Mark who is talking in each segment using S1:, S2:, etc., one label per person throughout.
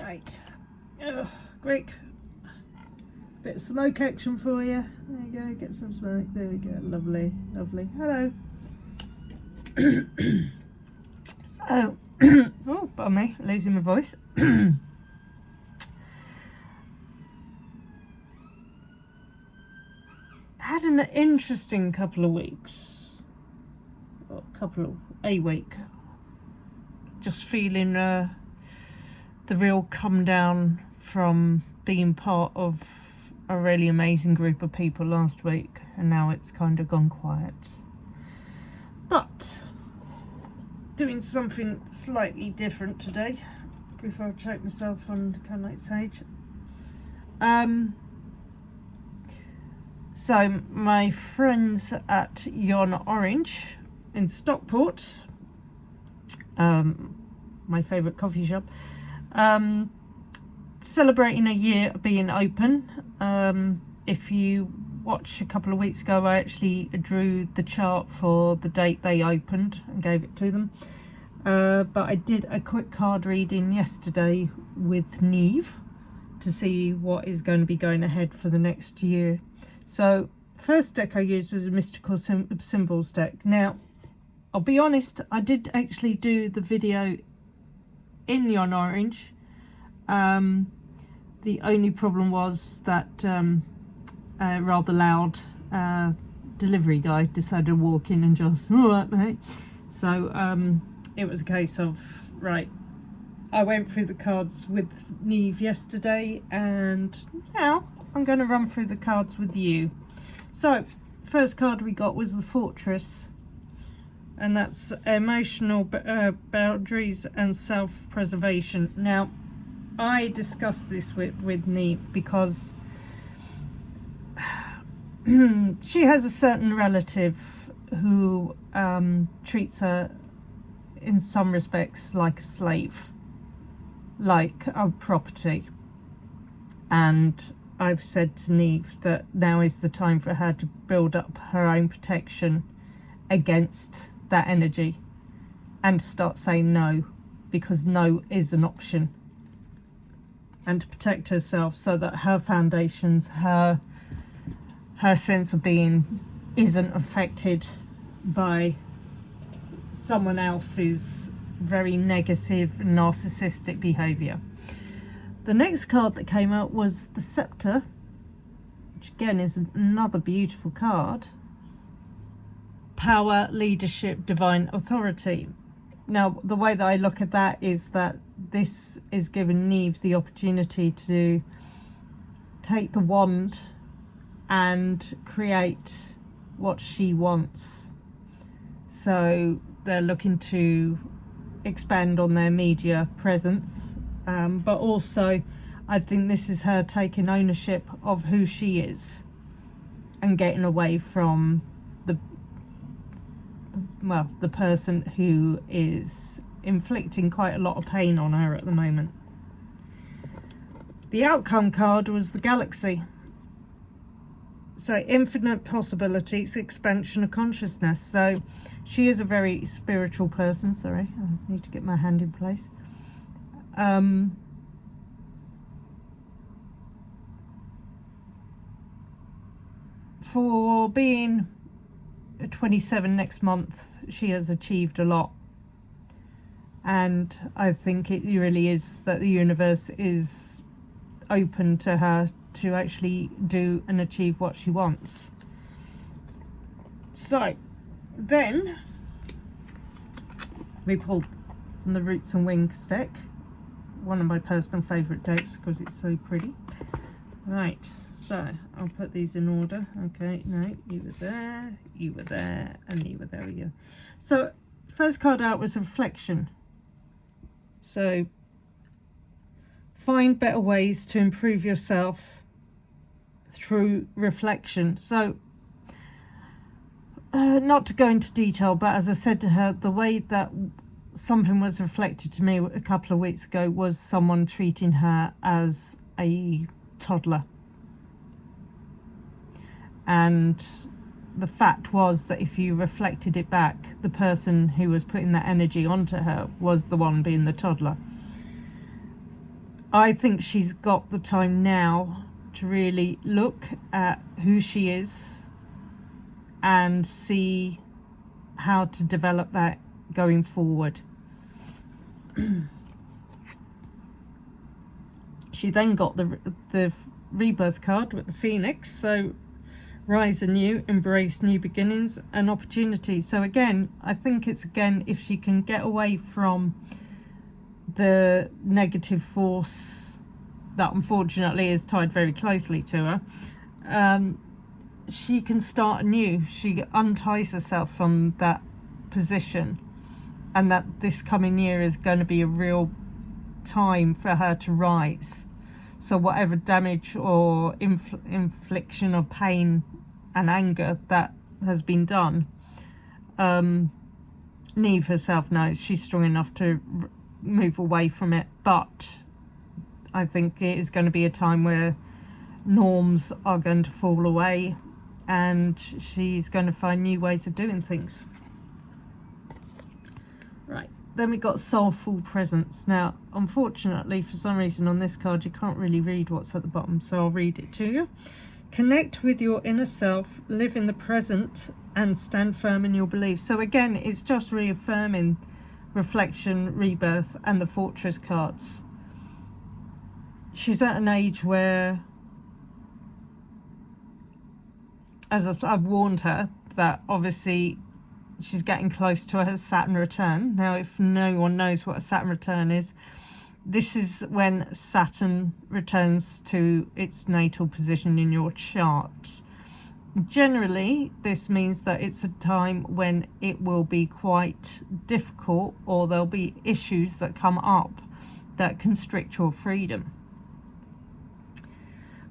S1: Right. Quick. Bit of smoke action for you. There you go. Get some smoke. There we go. Lovely, lovely. Hello. So, oh, pardon me, losing my voice. Had an interesting couple of weeks. Or a week. Just feeling the real come down from being part of a really amazing group of people last week, and now it's kind of gone quiet. But doing something slightly different today before I choke myself on the Canite Sage. So my friends at Yon Orange in Stockport, my favourite coffee shop, celebrating a year of being open. If you watched a couple of weeks ago, I actually drew the chart for the date they opened and gave it to them. But I did a quick card reading yesterday with Neve to see what is going to be going ahead for the next year. So first deck I used was a Mystical Symbols deck. Now, I'll be honest, I did actually do the video in Yon Orange. The only problem was that a rather loud delivery guy decided to walk in and just, all right, mate. So it was a case of, right, I went through the cards with Neve yesterday, and now I'm going to run through the cards with you. So first card we got was the Fortress, and that's emotional boundaries and self-preservation. Now, I discussed this with Neve because she has a certain relative who treats her in some respects like a slave, like a property. And I've said to Neve that now is the time for her to build up her own protection against that energy and start saying no, because no is an option, and to protect herself so that her foundations, her sense of being isn't affected by someone else's very negative narcissistic behavior. The next card that came out was the Scepter, which again is another beautiful card. Power, leadership, divine authority. Now, the way that I look at that is that this is giving Neve the opportunity to take the wand and create what she wants. So they're looking to expand on their media presence, but also I think this is her taking ownership of who she is and getting away from the person who is inflicting quite a lot of pain on her at the moment. The outcome card was the Galaxy. So infinite possibilities, expansion of consciousness. So she is a very spiritual person. Sorry, I need to get my hand in place. For being 27 next month, she has achieved a lot, and I think it really is that the universe is open to her to actually do and achieve what she wants. So then we pulled from the Roots and Wings deck, one of my personal favourite decks because it's so pretty. Right, so I'll put these in order. Okay, no, you were there, and you were there. We go. So first card out was Reflection. So find better ways to improve yourself through reflection. So not to go into detail, but as I said to her, the way that something was reflected to me a couple of weeks ago was someone treating her as a toddler. And the fact was that if you reflected it back, the person who was putting that energy onto her was the one being the toddler. I think she's got the time now to really look at who she is and see how to develop that going forward. She then got the rebirth card with the Phoenix, so rise anew, embrace new beginnings and opportunities. So again, I think it's, again, if she can get away from the negative force that unfortunately is tied very closely to her, she can start anew. She unties herself from that position, and that this coming year is going to be a real time for her to rise. So whatever damage or infliction of pain and anger that has been done, Neve herself knows she's strong enough to move away from it. But I think it is going to be a time where norms are going to fall away and she's going to find new ways of doing things. Right, then we got Soulful Presence. Now, unfortunately, for some reason on this card, you can't really read what's at the bottom, so I'll read it to you. Connect with your inner self, live in the present, and stand firm in your beliefs. So again, it's just reaffirming Reflection, Rebirth, and the Fortress cards. She's at an age where, as I've warned her, that obviously she's getting close to her Saturn return. Now, if no one knows what a Saturn return is, this is when Saturn returns to its natal position in your chart. Generally, this means that it's a time when it will be quite difficult, or there'll be issues that come up that constrict your freedom.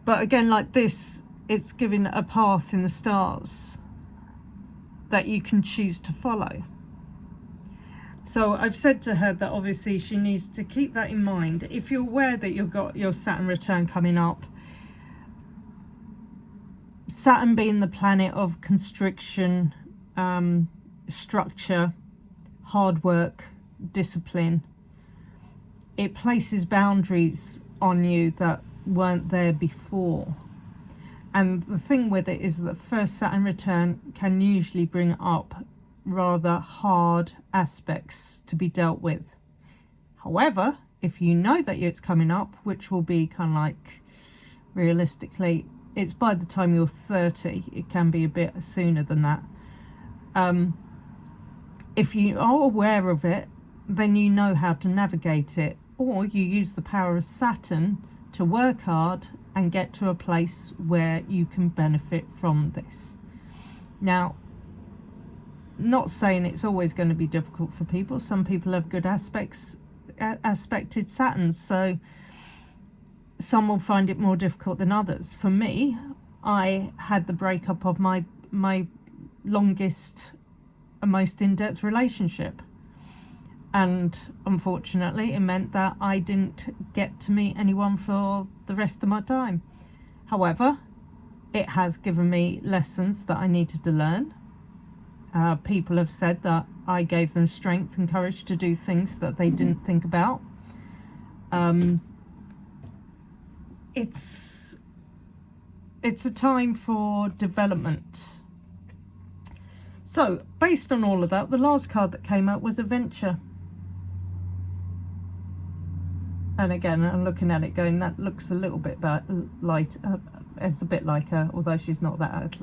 S1: But again, like this, it's giving a path in the stars that you can choose to follow. So I've said to her that obviously she needs to keep that in mind. If you're aware that you've got your Saturn return coming up, Saturn being the planet of constriction, structure, hard work, discipline, it places boundaries on you that weren't there before. And the thing with it is that the first Saturn return can usually bring up rather hard aspects to be dealt with. However, if you know that it's coming up, which will be kind of like, realistically, it's by the time you're 30, it can be a bit sooner than that. If you are aware of it, then you know how to navigate it, or you use the power of Saturn to work hard and get to a place where you can benefit from this. Now, not saying it's always going to be difficult for people. Some people have good aspected Saturns, so some will find it more difficult than others. For me, I had the breakup of my longest and most in-depth relationship, and unfortunately it meant that I didn't get to meet anyone for the rest of my time. However, it has given me lessons that I needed to learn. People have said that I gave them strength and courage to do things that they didn't think about. It's a time for development. So, based on all of that, the last card that came out was Adventure. And again, I'm looking at it going, that looks a little bit light. It's a bit like her, although she's not that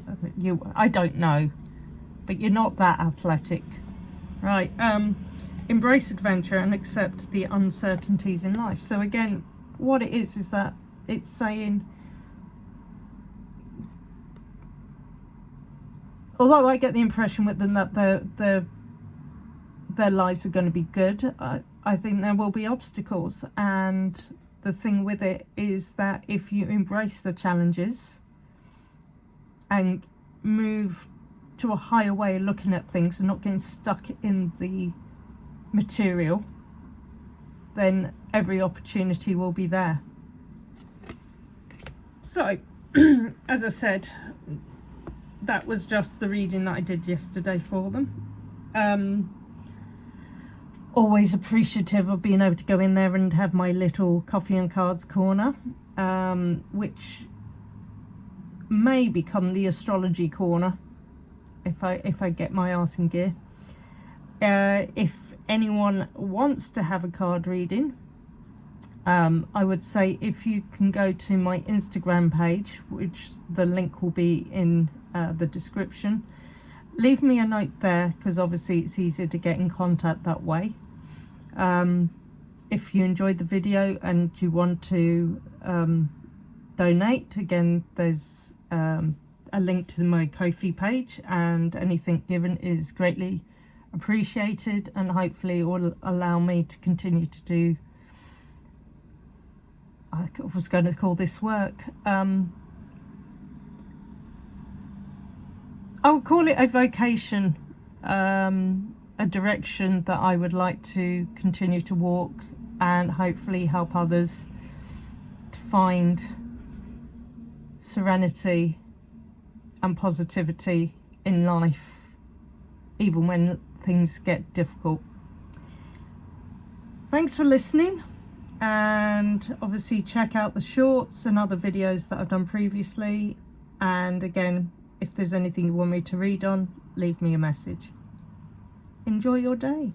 S1: I don't know, but you're not that athletic, right? Embrace adventure and accept the uncertainties in life. So again, what it is that it's saying, although I get the impression with them that their lives are going to be good, I think there will be obstacles. And the thing with it is that if you embrace the challenges and move to a higher way of looking at things and not getting stuck in the material, then every opportunity will be there. So, as I said, that was just the reading that I did yesterday for them. always appreciative of being able to go in there and have my little coffee and cards corner, which may become the astrology corner if I get my arse in gear. If anyone wants to have a card reading, I would say if you can go to my Instagram page, which the link will be in the description, leave me a note there, because obviously it's easier to get in contact that way. If you enjoyed the video and you want to donate, again, there's a link to my Ko-fi page, and anything given is greatly appreciated, and hopefully it will allow me to continue to do, I was going to call this work, I would call it a vocation, a direction that I would like to continue to walk, and hopefully help others to find serenity and positivity in life, even when things get difficult. Thanks for listening, and obviously check out the shorts and other videos that I've done previously, and again, if there's anything you want me to read on, leave me a message. Enjoy your day.